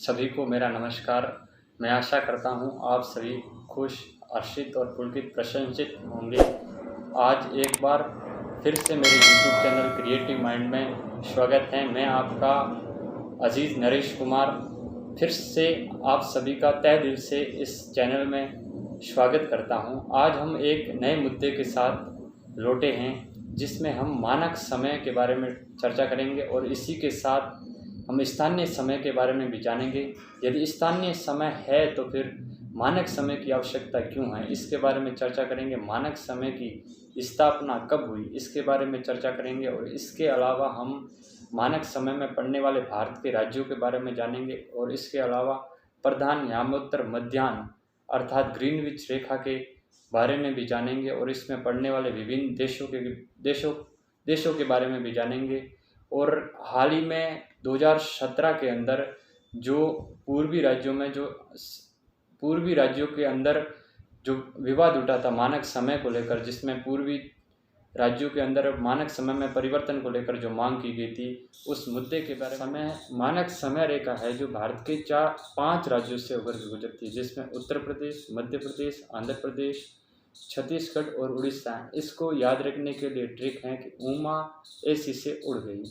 सभी को मेरा नमस्कार। मैं आशा करता हूँ आप सभी खुश, हर्षित और पुलकित प्रशंसित होंगे। आज एक बार फिर से मेरे YouTube चैनल क्रिएटिव माइंड में स्वागत है। मैं आपका अजीज़ नरेश कुमार फिर से आप सभी का तहे दिल से इस चैनल में स्वागत करता हूँ। आज हम एक नए मुद्दे के साथ लौटे हैं जिसमें हम मानक समय के बारे में चर्चा करेंगे और इसी के साथ हम स्थानीय समय के बारे में भी जानेंगे। यदि स्थानीय समय है तो फिर मानक समय की आवश्यकता क्यों है, इसके बारे में चर्चा करेंगे। मानक समय की स्थापना कब हुई, इसके बारे में चर्चा करेंगे। और इसके अलावा हम मानक समय में पड़ने वाले भारत के राज्यों के बारे में जानेंगे। और इसके अलावा प्रधान यामोत्तर मध्याह्न अर्थात ग्रीनविच रेखा के बारे में भी जानेंगे। और इसमें पड़ने वाले विभिन्न देशों के बारे में भी जानेंगे। और हाल ही में 2017 के अंदर जो पूर्वी राज्यों के अंदर जो विवाद उठा था मानक समय को लेकर, जिसमें पूर्वी राज्यों के अंदर मानक समय में परिवर्तन को लेकर जो मांग की गई थी, उस मुद्दे के बारे में मानक समय रेखा है जो भारत के 5 राज्यों से होकर के गुजरती है, जिसमें उत्तर प्रदेश, मध्य प्रदेश, आंध्र प्रदेश, छत्तीसगढ़ और उड़ीसा है। इसको याद रखने के लिए ट्रिक है कि उमा एसी से उड़ गई।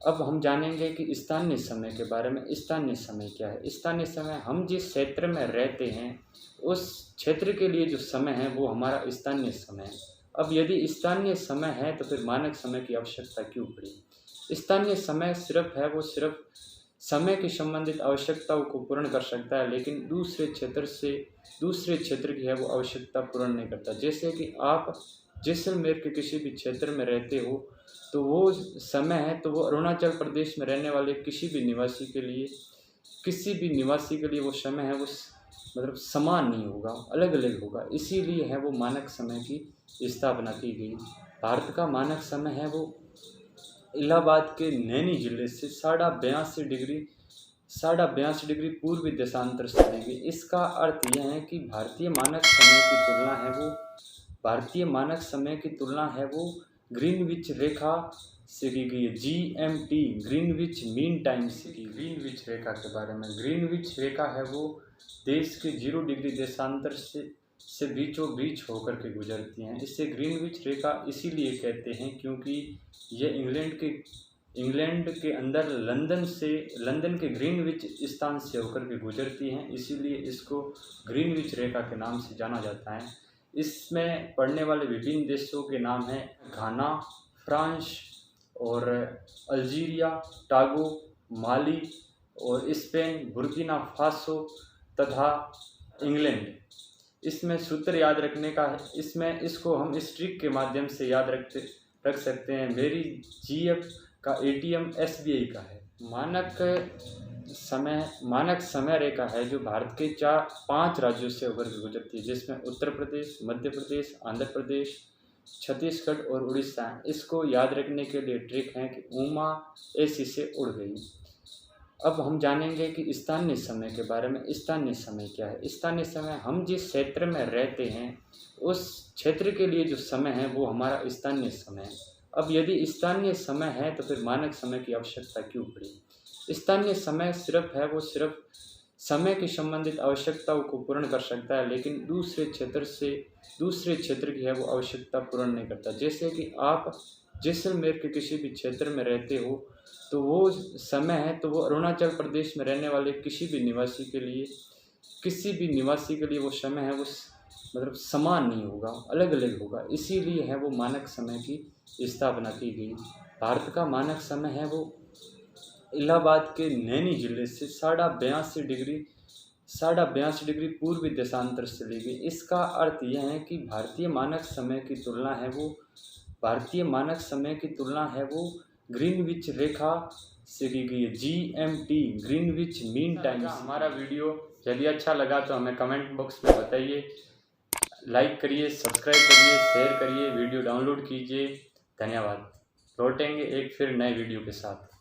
अब हम जानेंगे कि स्थानीय समय के बारे में। स्थानीय समय क्या है? स्थानीय समय हम जिस क्षेत्र में रहते हैं उस क्षेत्र के लिए जो समय है वो हमारा स्थानीय समय है। अब यदि स्थानीय समय है तो फिर मानक समय की आवश्यकता क्यों पड़ी? स्थानीय समय सिर्फ समय की संबंधित आवश्यकताओं को पूर्ण कर सकता है, लेकिन दूसरे क्षेत्र की है वो आवश्यकता पूर्ण नहीं करता। जैसे कि आप जैसलमेर के किसी भी क्षेत्र में रहते हो तो वो समय है तो वो अरुणाचल प्रदेश में रहने वाले किसी भी निवासी के लिए वो समय है वो मतलब समान नहीं होगा, अलग अलग होगा। इसीलिए है वो मानक समय की स्थापना की गई। भारत का मानक समय है वो इलाहाबाद के नैनी जिले से 82.5 डिग्री पूर्वी देशांतर से ली गई। इसका अर्थ यह है कि भारतीय मानक समय की तुलना है वो ग्रीनविच रेखा से की गई है। GMT ग्रीनविच मीन टाइम से की। ग्रीनविच रेखा के बारे में, ग्रीनविच रेखा है वो देश के 0 डिग्री देशांतर से बीचों बीच होकर के गुजरती हैं। इसे ग्रीनविच रेखा इसीलिए कहते हैं क्योंकि ये इंग्लैंड के अंदर लंदन के ग्रीनविच स्थान से होकर के गुजरती हैं, इसीलिए इसको ग्रीनविच रेखा के नाम से जाना जाता है। इसमें पड़ने वाले विभिन्न देशों के नाम हैं घाना, फ्रांस और अल्जीरिया, टागो, माली और स्पेन, बुर्किना फासो तथा इंग्लैंड। इसमें सूत्र याद रखने का है। इसको हम इस ट्रिक के माध्यम से याद रख सकते हैं। मेरी GF का ATM SBI का है। मानक समय रेखा है जो भारत के 5 राज्यों से होकर के गुजरती है, जिसमें उत्तर प्रदेश, मध्य प्रदेश, आंध्र प्रदेश, छत्तीसगढ़ और उड़ीसा है। इसको याद रखने के लिए ट्रिक है कि उमा एसी से उड़ गई। अब हम जानेंगे कि स्थानीय समय के बारे में। स्थानीय समय क्या है? स्थानीय समय हम जिस क्षेत्र में रहते हैं उस क्षेत्र के लिए जो समय है वो हमारा स्थानीय समय है। अब यदि स्थानीय समय है तो फिर मानक समय की आवश्यकता क्यों पड़ी? स्थानीय समय सिर्फ समय की संबंधित आवश्यकताओं को पूर्ण कर सकता है, लेकिन दूसरे क्षेत्र की है वो आवश्यकता पूर्ण नहीं करता। जैसे कि आप जैसलमेर के किसी भी क्षेत्र में रहते हो तो वो समय है तो वो अरुणाचल प्रदेश में रहने वाले किसी भी निवासी के लिए वो समय है वो मतलब समान नहीं होगा, अलग अलग होगा। इसीलिए है वो मानक समय की स्थापना की गई। भारत का मानक समय है वो इलाहाबाद के नैनी जिले से 82.5 डिग्री पूर्वी देशांतर से ली गई। इसका अर्थ यह है कि भारतीय मानक समय की तुलना है वो ग्रीनविच रेखा से की गई है। GMT Greenwich mean time. हमारा वीडियो यदि अच्छा लगा तो हमें कमेंट बॉक्स में बताइए। लाइक करिए, सब्सक्राइब करिए, शेयर करिए, वीडियो डाउनलोड कीजिए। धन्यवाद। लौटेंगे एक फिर नए वीडियो के साथ।